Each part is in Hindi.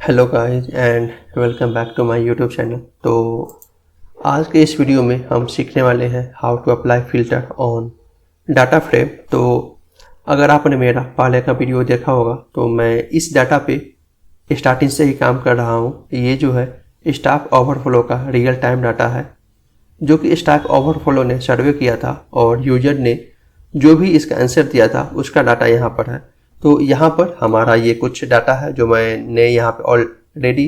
Hello guys and welcome back to my YouTube channel. तो आज के इस वीडियो में हम सीखने वाले हैं how to apply filter on data frame. तो अगर आपने मेरा पहले का वीडियो देखा होगा तो मैं इस डाटा पे स्टार्टिंग से ही काम कर रहा हूँ। ये जो है स्टैक ओवरफ्लो का रियल टाइम डाटा है जो कि स्टैक ओवरफ्लो ने सर्वे किया था और यूजर ने जो भी इसका आंसर दिया था उसका डाटा यहाँ पर है। तो यहाँ पर हमारा ये कुछ डाटा है जो मैंने यहाँ पे ऑलरेडी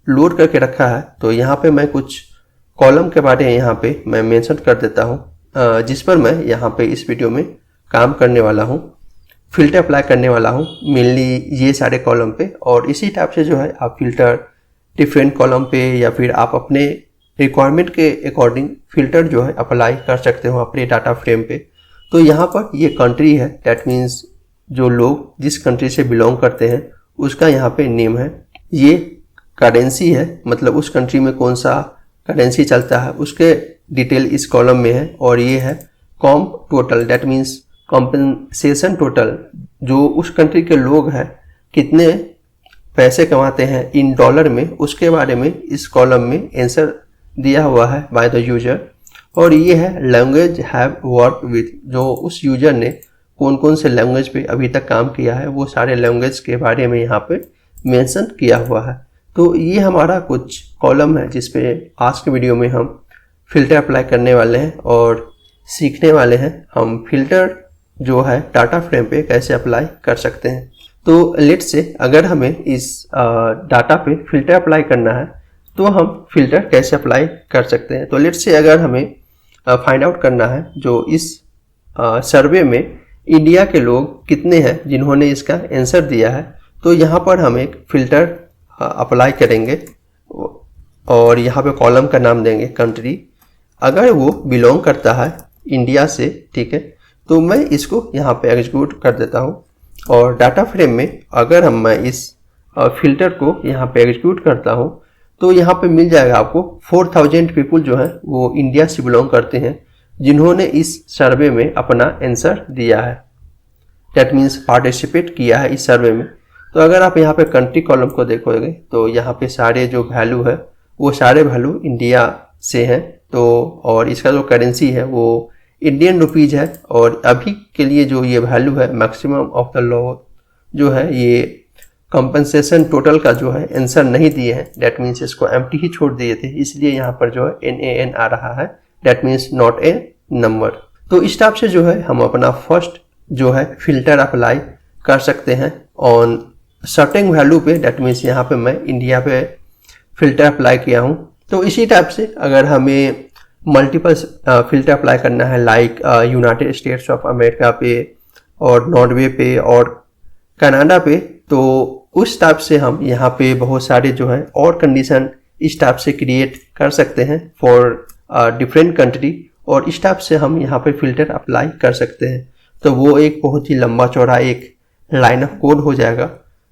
लोड करके रखा है। तो यहाँ पे मैं कुछ कॉलम के बारे में यहाँ पे मैं मेंशन कर देता हूँ जिस पर मैं यहाँ पे इस वीडियो में काम करने वाला हूँ, फिल्टर अप्लाई करने वाला हूँ मेनली ये सारे कॉलम पे। और इसी टाइप से जो है आप फिल्टर डिफरेंट कॉलम पे या फिर आप अपने रिक्वायरमेंट के अकॉर्डिंग फिल्टर जो है अप्लाई कर सकते हो अपने डाटा फ्रेम पे। तो यहाँ पर ये कंट्री है, दैट मीन्स जो लोग जिस कंट्री से बिलोंग करते हैं उसका यहाँ पे नेम है। ये करेंसी है, मतलब उस कंट्री में कौन सा करेंसी चलता है उसके डिटेल इस कॉलम में है। और ये है com total, that means compensation total, जो उस कंट्री के लोग हैं कितने पैसे कमाते हैं इन डॉलर में, उसके बारे में इस कॉलम में आंसर दिया हुआ है बाय द यूजर। और ये है लैंग्वेज हैव वर्क विथ, जो उस यूजर ने कौन कौन से लैंग्वेज पे अभी तक काम किया है वो सारे लैंग्वेज के बारे में यहाँ पे मेंशन किया हुआ है। तो ये हमारा कुछ कॉलम है जिस पे आज के वीडियो में हम फिल्टर अप्लाई करने वाले हैं और सीखने वाले हैं हम फिल्टर जो है डाटा फ्रेम पे कैसे अप्लाई कर सकते हैं। तो लेट्स से अगर हमें इस डाटा पे फिल्टर अप्लाई करना है तो हम फिल्टर कैसे अप्लाई कर सकते हैं। तो लेट्स से अगर हमें फाइंड आउट करना है जो इस सर्वे में इंडिया के लोग कितने हैं जिन्होंने इसका आंसर दिया है, तो यहाँ पर हम एक फ़िल्टर अप्लाई करेंगे और यहाँ पे कॉलम का नाम देंगे कंट्री। अगर वो बिलोंग करता है इंडिया से, ठीक है, तो मैं इसको यहाँ पे एग्जीक्यूट कर देता हूँ। और डाटा फ्रेम में अगर मैं इस फिल्टर को यहाँ पे एग्जीक्यूट करता हूँ तो यहाँ पे मिल जाएगा आपको 4000 पीपल जो है वो इंडिया से बिलोंग करते हैं जिन्होंने इस सर्वे में अपना आंसर दिया है, दैट मीन्स पार्टिसिपेट किया है इस सर्वे में। तो अगर आप यहाँ पे कंट्री कॉलम को देखोगे तो यहाँ पे सारे जो वैल्यू है वो सारे वैल्यू इंडिया से हैं। तो और इसका जो करेंसी है वो इंडियन रुपीज़ है। और अभी के लिए जो ये वैल्यू है मैक्सिमम ऑफ द लॉ जो है ये कंपनसेशन टोटल का जो है आंसर नहीं दिए हैं, दैट मीन्स इसको एम्प्टी ही छोड़ दिए थे, इसलिए यहाँ पर जो है NaN आ रहा है, that means not a number. तो इस टाइप से जो है हम अपना फर्स्ट जो है फिल्टर अप्लाई कर सकते हैं ऑन सर्टेन वैल्यू पे, दैट मीन्स यहाँ पे मैं इंडिया पे फिल्टर अप्लाई किया हूँ। तो इसी टाइप से अगर हमें मल्टीपल फिल्टर अप्लाई करना है like United States of America पे और नॉर्वे पे और कनाडा पे, तो उस टाइप से हम यहाँ पे बहुत सारे जो है और कंडीशन इस टाइप से क्रिएट कर सकते हैं फॉर डिफरेंट कंट्री। और इस टाइप से हम यहाँ पे फिल्टर अप्लाई कर सकते हैं। तो वो एक बहुत ही लंबा चौड़ा एक लाइन ऑफ कोड हो जाएगा।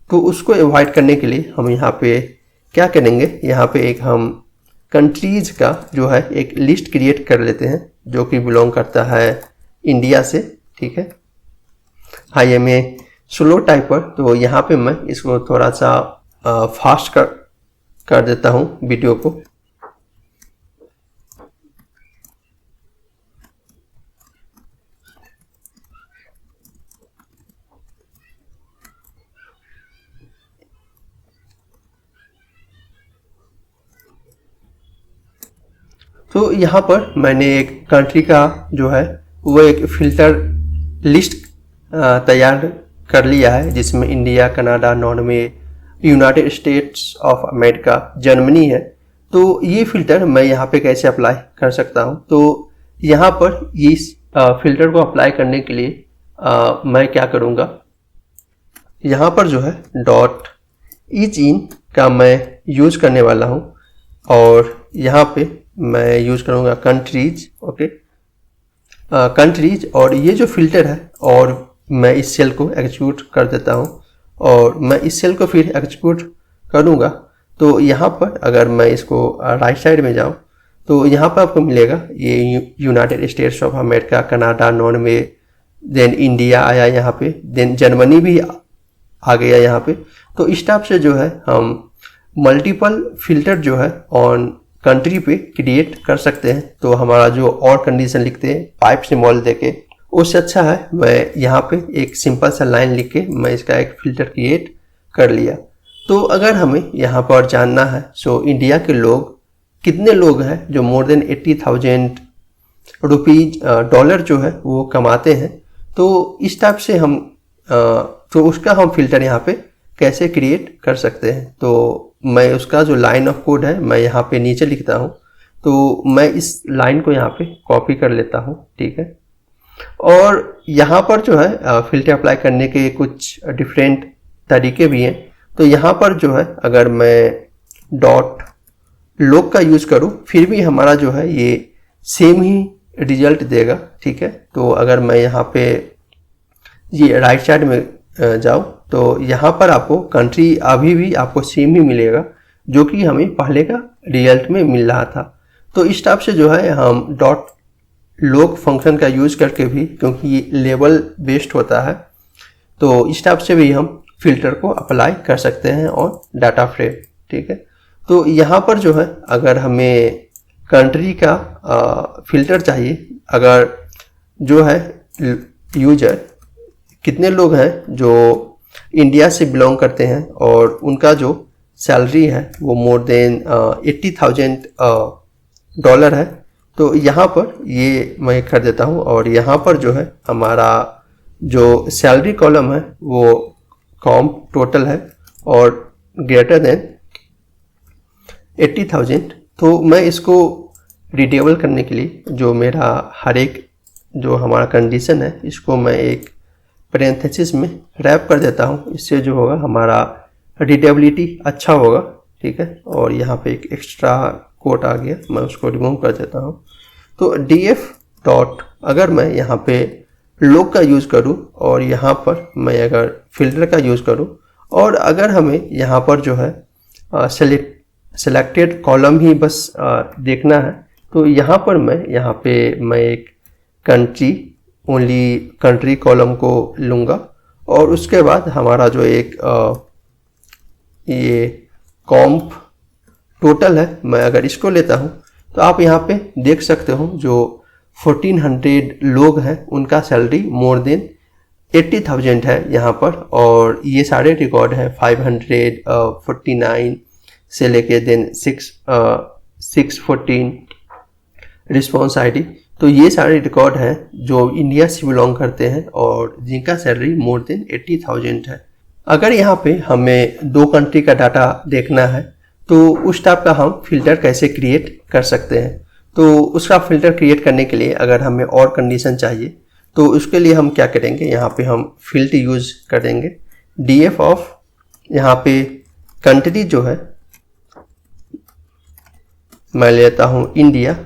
तो उसको अवॉइड करने के लिए हम यहाँ पे क्या करेंगे, यहाँ पे एक हम कंट्रीज का जो है एक लिस्ट क्रिएट कर लेते हैं जो कि बिलोंग करता है इंडिया से, ठीक है। आई एम ए स्लो टाइपर, तो यहाँ पे मैं इसको थोड़ा सा फास्ट कर देता हूँ वीडियो को। तो यहाँ पर मैंने एक कंट्री का जो है वो एक फ़िल्टर लिस्ट तैयार कर लिया है जिसमें India, Canada, Norway, United States of America, Germany है। तो ये फ़िल्टर मैं यहाँ पे कैसे अप्लाई कर सकता हूँ, तो यहाँ पर इस फ़िल्टर को अप्लाई करने के लिए मैं क्या करूँगा, यहाँ पर जो है डॉट ईच इन का मैं यूज़ करने वाला हूँ और यहाँ पे मैं यूज़ करूँगा कंट्रीज, ओके, कंट्रीज। और ये जो फिल्टर है और मैं इस सेल को एग्जीक्यूट कर देता हूँ और मैं इस सेल को फिर एग्जीक्यूट करूँगा। तो यहाँ पर अगर मैं इसको राइट साइड में जाऊँ तो यहाँ पर आपको मिलेगा ये United States of America, Canada, Norway, then India आया यहाँ पे, देन जर्मनी भी आ गया यहाँ पे। तो इस टाइप से जो है हम मल्टीपल फिल्टर जो है ऑन कंट्री पे क्रिएट कर सकते हैं। तो हमारा जो और कंडीशन लिखते हैं पाइप सिंबल देके, उससे अच्छा है मैं यहाँ पे एक सिंपल सा लाइन लिख के मैं इसका एक फिल्टर क्रिएट कर लिया। तो अगर हमें यहाँ पर जानना है सो इंडिया के लोग कितने लोग हैं जो मोर देन 80,000 रुपीज डॉलर जो है वो कमाते हैं, तो इस टाइप से हम तो उसका हम फिल्टर यहाँ पे कैसे क्रिएट कर सकते हैं। तो मैं उसका जो लाइन ऑफ कोड है मैं यहाँ पे नीचे लिखता हूँ। तो मैं इस लाइन को यहाँ पे कॉपी कर लेता हूँ, ठीक है। और यहाँ पर जो है फिल्टर अप्लाई करने के कुछ डिफरेंट तरीके भी हैं। तो यहाँ पर जो है अगर मैं डॉट लोग का यूज़ करूँ फिर भी हमारा जो है ये सेम ही रिजल्ट देगा, ठीक है। तो अगर मैं यहाँ पे ये राइट साइड में जाऊँ तो यहाँ पर आपको कंट्री अभी भी आपको सेम ही मिलेगा जो कि हमें पहले का रिजल्ट में मिल रहा था। तो इस टाइप से जो है हम डॉट लोग फंक्शन का यूज़ करके भी, क्योंकि ये लेवल बेस्ड होता है, तो इस टाइप से भी हम फिल्टर को अप्लाई कर सकते हैं और डाटा फ्रेम, ठीक है। तो यहाँ पर जो है अगर हमें कंट्री का फिल्टर चाहिए, अगर जो है यूजर कितने लोग हैं जो इंडिया से बिलोंग करते हैं और उनका जो सैलरी है वो मोर देन 80,000 डॉलर है, तो यहाँ पर ये मैं कर देता हूँ। और यहाँ पर जो है हमारा जो सैलरी कॉलम है वो कॉम्प टोटल है और ग्रेटर देन 80,000। तो मैं इसको रिटेबल करने के लिए जो मेरा हर एक जो हमारा कंडीशन है इसको मैं एक पैरेंथेसिस में रैप कर देता हूँ। इससे जो होगा हमारा रीडेबिलिटी अच्छा होगा, ठीक है। और यहाँ पे एक एक्स्ट्रा कोट आ गया, मैं उसको रिमूव कर देता हूँ। तो df डॉट अगर मैं यहाँ पे लोग का यूज़ करूँ और यहाँ पर मैं अगर फिल्टर का यूज़ करूँ और अगर हमें यहाँ पर जो है सेलेक्टेड कॉलम ही बस देखना है, तो यहाँ पर मैं एक कंट्री ओनली कंट्री कॉलम को लूँगा और उसके बाद हमारा जो एक ये कॉम्प टोटल है मैं अगर इसको लेता हूँ तो आप यहाँ पे देख सकते हो जो 1400 लोग हैं उनका सैलरी मोर देन 80,000 है यहाँ पर। और ये सारे रिकॉर्ड है 549 से लेके देन 614 रिस्पॉन्स आईडी। तो ये सारे रिकॉर्ड हैं जो इंडिया से बिलोंग करते हैं और जिनका सैलरी मोर देन 80,000 है। अगर यहाँ पे हमें दो कंट्री का डाटा देखना है तो उस टाइप का हम फिल्टर कैसे क्रिएट कर सकते हैं। तो उसका फिल्टर क्रिएट करने के लिए अगर हमें और कंडीशन चाहिए तो उसके लिए हम क्या करेंगे, यहाँ पे हम फील्ड यूज करेंगे df ऑफ यहाँ पे कंट्री जो है मैं लेता हूँ इंडिया।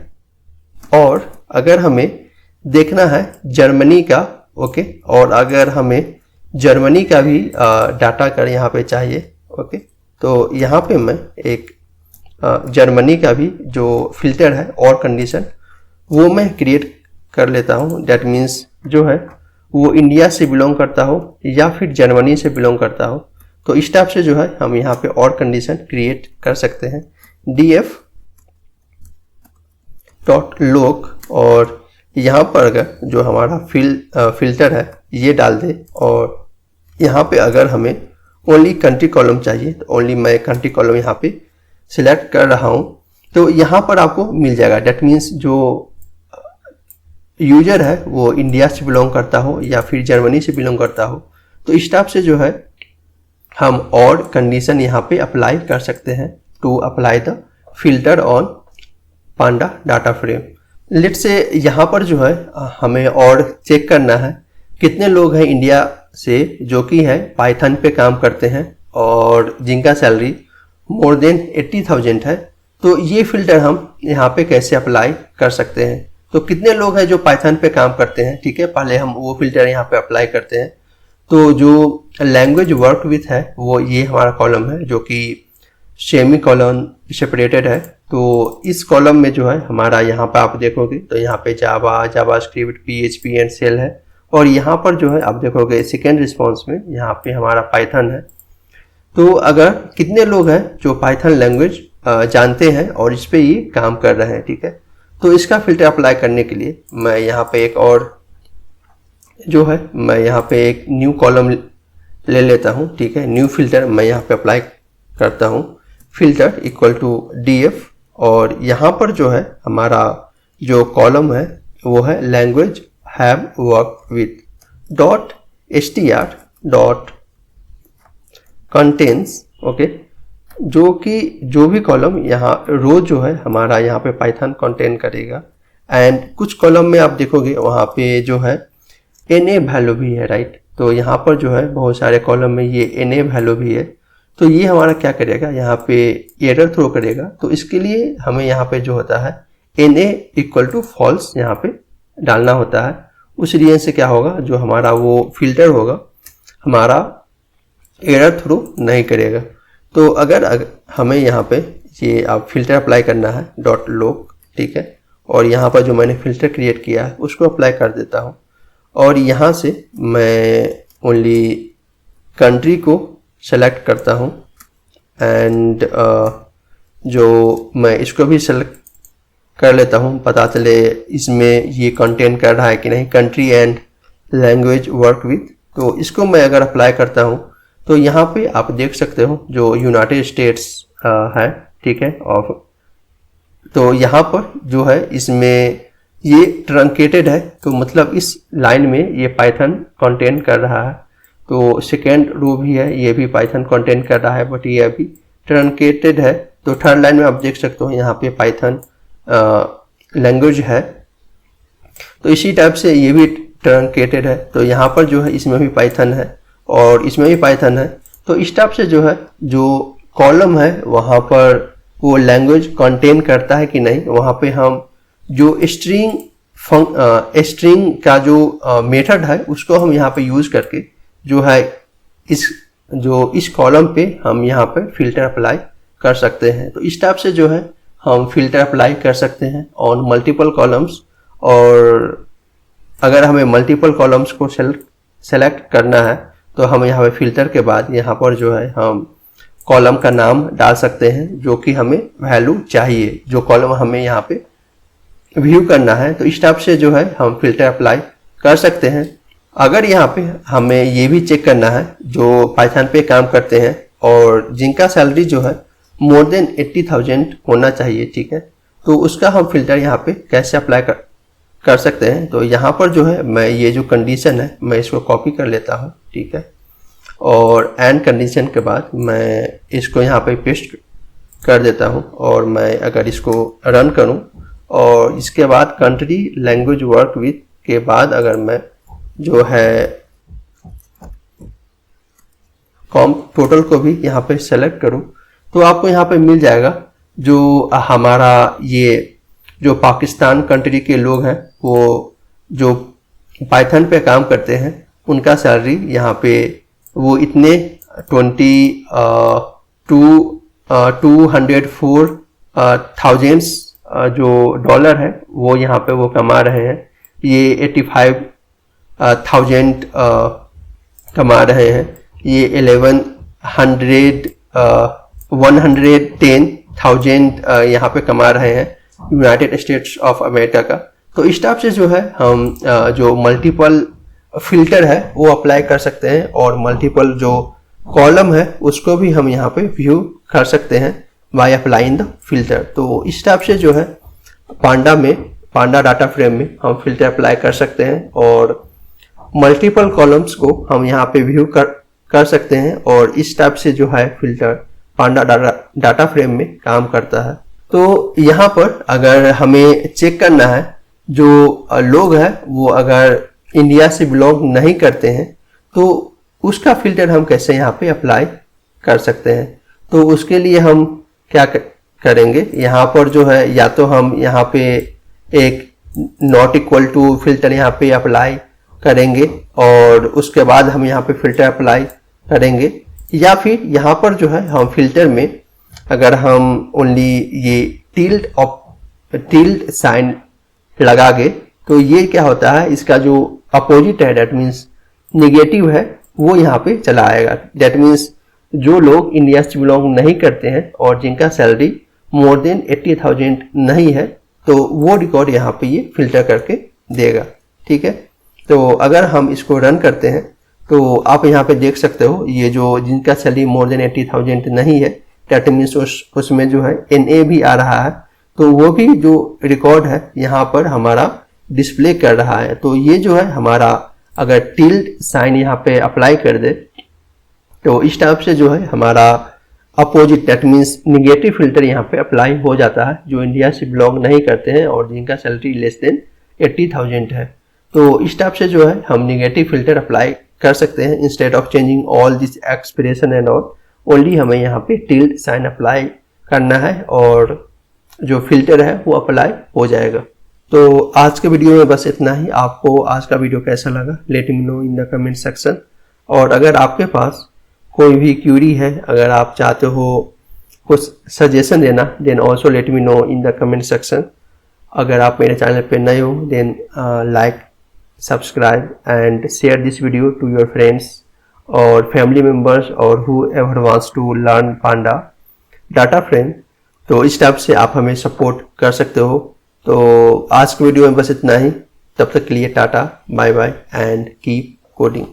और अगर हमें देखना है जर्मनी का, ओके, और अगर हमें जर्मनी का भी डाटा कर यहाँ पे चाहिए, ओके, तो यहाँ पे मैं एक जर्मनी का भी जो फिल्टर है और कंडीशन वो मैं क्रिएट कर लेता हूँ। दैट मीन्स जो है वो इंडिया से बिलोंग करता हो या फिर जर्मनी से बिलोंग करता हो। तो इस टाइप से जो है हम यहाँ पे और कंडीशन क्रिएट कर सकते हैं df डॉट लोग और यहाँ पर अगर जो हमारा फिल्टर है ये डाल दे और यहाँ पे अगर हमें ओनली कंट्री कॉलम चाहिए तो ओनली मैं कंट्री कॉलम यहाँ पे सिलेक्ट कर रहा हूँ। तो यहाँ पर आपको मिल जाएगा। डेट मीन्स जो यूजर है वो इंडिया से बिलोंग करता हो या फिर जर्मनी से बिलोंग करता हो। तो इस टाइप से जो है हम और कंडीशन यहाँ पे अप्लाई कर सकते हैं to apply the filter on panda data frame. लेट से यहाँ पर जो है हमें और चेक करना है कितने लोग हैं इंडिया से जो कि है पाइथन पे काम करते हैं और जिनका सैलरी मोर देन 80,000 है। तो ये फिल्टर हम यहाँ पे कैसे अप्लाई कर सकते हैं। तो कितने लोग हैं जो पाइथन पे काम करते हैं, ठीक है, पहले हम वो फिल्टर यहाँ पे अप्लाई करते हैं। तो जो लैंग्वेज वर्क विथ है वो ये हमारा कॉलम है जो कि सेमी कॉलन सेपरेटेड है। तो इस कॉलम में जो है हमारा यहाँ पे आप देखोगे तो यहाँ पे जावास्क्रिप्ट PHP एंड सेल है और यहाँ पर जो है आप देखोगे सेकेंड रिस्पॉन्स में यहाँ पे हमारा पाइथन है। तो अगर कितने लोग हैं जो पाइथन लैंग्वेज जानते हैं और इस पे ये काम कर रहे हैं, ठीक है। तो इसका फिल्टर अप्लाई करने के लिए मैं यहाँ पे एक और जो है मैं यहाँ पे एक न्यू कॉलम ले लेता हूँ, ठीक है। न्यू फिल्टर मैं यहाँ पे अप्लाई करता हूँ, फिल्टर इक्वल टू df, और यहाँ पर जो है हमारा जो कॉलम है वो है language have work with dot str dot contents, okay. जो कि जो भी कॉलम यहाँ रो जो है हमारा यहाँ पे पाइथन कंटेन करेगा, एंड कुछ कॉलम में आप देखोगे वहाँ पे जो है na वैल्यू भी है, राइट। तो यहाँ पर जो है बहुत सारे कॉलम में ये na वैल्यू भी है। तो ये हमारा क्या करेगा, यहाँ पे एरर थ्रो करेगा। तो इसके लिए हमें यहाँ पे जो होता है na इक्वल टू फॉल्स यहाँ पे डालना होता है। उस रीजन से क्या होगा, जो हमारा वो फिल्टर होगा हमारा एरर थ्रो नहीं करेगा। तो अगर हमें यहाँ पे ये आप फिल्टर अप्लाई करना है डॉट लोक, ठीक है, और यहाँ पर जो मैंने फिल्टर क्रिएट किया है उसको अप्लाई कर देता हूँ, और यहाँ से मैं ओनली कंट्री को सेलेक्ट करता हूँ, एंड जो मैं इसको भी सेलेक्ट कर लेता हूँ, पता चले इसमें ये कंटेन कर रहा है कि नहीं, country and language work with. तो इसको मैं अगर अप्लाई करता हूँ तो यहाँ पे आप देख सकते हो जो यूनाइटेड स्टेट्स है, ठीक है। और तो यहाँ पर जो है इसमें ये ट्रंकेटेड है, तो मतलब इस लाइन में ये पाइथन कंटेन कर रहा है। तो सेकेंड रो भी है, ये भी पाइथन कंटेन कर रहा है, बट ये अभी ट्रंकेटेड है। तो थर्ड लाइन में आप देख सकते हो यहाँ पे पाइथन लैंग्वेज है। तो इसी टाइप से ये भी ट्रंकेटेड है। तो यहाँ पर जो है इसमें भी पाइथन है और इसमें भी पाइथन है। तो इस टाइप से जो है जो कॉलम है वहाँ पर वो लैंग्वेज कंटेन करता है कि नहीं, वहाँ पे हम जो स्ट्रिंग का जो मेथड है उसको हम यहाँ पे यूज करके जो है इस कॉलम पे हम यहाँ पे फिल्टर अप्लाई कर सकते हैं। तो इस टाइप से जो है हम फिल्टर अप्लाई कर सकते हैं ऑन मल्टीपल कॉलम्स। और अगर हमें मल्टीपल कॉलम्स को सेलेक्ट करना है तो हम यहाँ पे फिल्टर के बाद यहाँ पर जो है हम कॉलम का नाम डाल सकते हैं जो कि हमें वैल्यू चाहिए, जो कॉलम हमें यहाँ पे व्यू करना है। तो इस टाइप से जो है हम फिल्टर अप्लाई कर सकते हैं। अगर यहाँ पे हमें ये भी चेक करना है जो पाइथन पे काम करते हैं और जिनका सैलरी जो है मोर देन 80,000 होना चाहिए, ठीक है, तो उसका हम फिल्टर यहाँ पे कैसे अप्लाई कर सकते हैं। तो यहाँ पर जो है मैं ये जो कंडीशन है मैं इसको कॉपी कर लेता हूँ, ठीक है, और एंड कंडीशन के बाद मैं इसको यहाँ पे पेस्ट कर देता हूँ। और मैं अगर इसको रन करूँ और इसके बाद कंट्री लैंग्वेज वर्क विथ के बाद अगर मैं जो है कॉम टोटल को भी यहाँ पे सेलेक्ट करूँ तो आपको यहाँ पे मिल जाएगा जो हमारा ये जो पाकिस्तान कंट्री के लोग हैं वो जो पाइथन पे काम करते हैं उनका सैलरी यहाँ पे वो इतने 204,000 जो डॉलर है वो यहाँ पे वो कमा रहे हैं। ये 85,000 कमा रहे हैं। ये 110,000 यहाँ पे कमा रहे हैं यूनाइटेड स्टेट्स ऑफ अमेरिका का। तो इस टाइप से जो है हम जो मल्टीपल फिल्टर है वो अप्लाई कर सकते हैं और मल्टीपल जो कॉलम है उसको भी हम यहाँ पे व्यू कर सकते हैं बाय अप्लाइंग द फिल्टर। तो इस टाइप से जो है पांडा डाटा फ्रेम में हम फिल्टर अप्लाई कर सकते हैं और मल्टीपल कॉलम्स को हम यहाँ पे व्यू कर सकते हैं और इस टाइप से जो है फिल्टर पांडा डाटा फ्रेम में काम करता है। तो यहाँ पर अगर हमें चेक करना है जो लोग हैं वो अगर इंडिया से बिलोंग नहीं करते हैं तो उसका फिल्टर हम कैसे यहाँ पे अप्लाई कर सकते हैं। तो उसके लिए हम क्या करेंगे, यहाँ पर जो है या तो हम यहाँ पे एक नॉट इक्वल टू फिल्टर यहाँ पे अप्लाई करेंगे और उसके बाद हम यहाँ पे फिल्टर अप्लाई करेंगे, या फिर यहाँ पर जो है हम फिल्टर में अगर हम ओनली ये टिल्ड साइन लगागे तो ये क्या होता है, इसका जो अपोजिट है, दैट मीन्स नेगेटिव है, वो यहाँ पे चला आएगा। दैट मीन्स जो लोग इंडिया से बिलोंग नहीं करते हैं और जिनका सैलरी मोर देन 80,000 नहीं है, तो वो रिकॉर्ड यहाँ पे ये फिल्टर करके देगा। ठीक है, तो अगर हम इसको रन करते हैं तो आप यहाँ पे देख सकते हो ये जो जिनका सैलरी मोर देन 80,000 नहीं है, दैट मीन्स उसमें जो है NA भी आ रहा है, तो वो भी जो रिकॉर्ड है यहाँ पर हमारा डिस्प्ले कर रहा है। तो ये जो है हमारा अगर टिल्ड साइन यहाँ पे अप्लाई कर दे तो इस टाइप से जो है हमारा opposite, that means negative filter यहाँ पे अप्लाई हो जाता है जो इंडिया से बिलोंग नहीं करते हैं और जिनका सैलरी लेस देन 80,000 है। तो इस टाइप से जो है हम निगेटिव फिल्टर अप्लाई कर सकते हैं। Instead of changing all this expression and all, only हमें यहाँ पे टिल्ड साइन अप्लाई करना है और जो फिल्टर है वो अप्लाई हो जाएगा। तो आज के वीडियो में बस इतना ही। आपको आज का वीडियो कैसा लगा late me know in the comment section. और अगर आपके पास कोई भी क्यूरी है, अगर आप चाहते हो कुछ सजेशन देना, then also let me know in the comment section. अगर आप मेरे चैनल पे नए हो then like, subscribe and share this video to your friends और फैमिली मेम्बर्स और whoever wants to learn panda data frame. तो इस टाइप से आप हमें सपोर्ट कर सकते हो। तो आज के वीडियो में बस इतना ही। तब तक के लिए टाटा, bye bye and keep coding.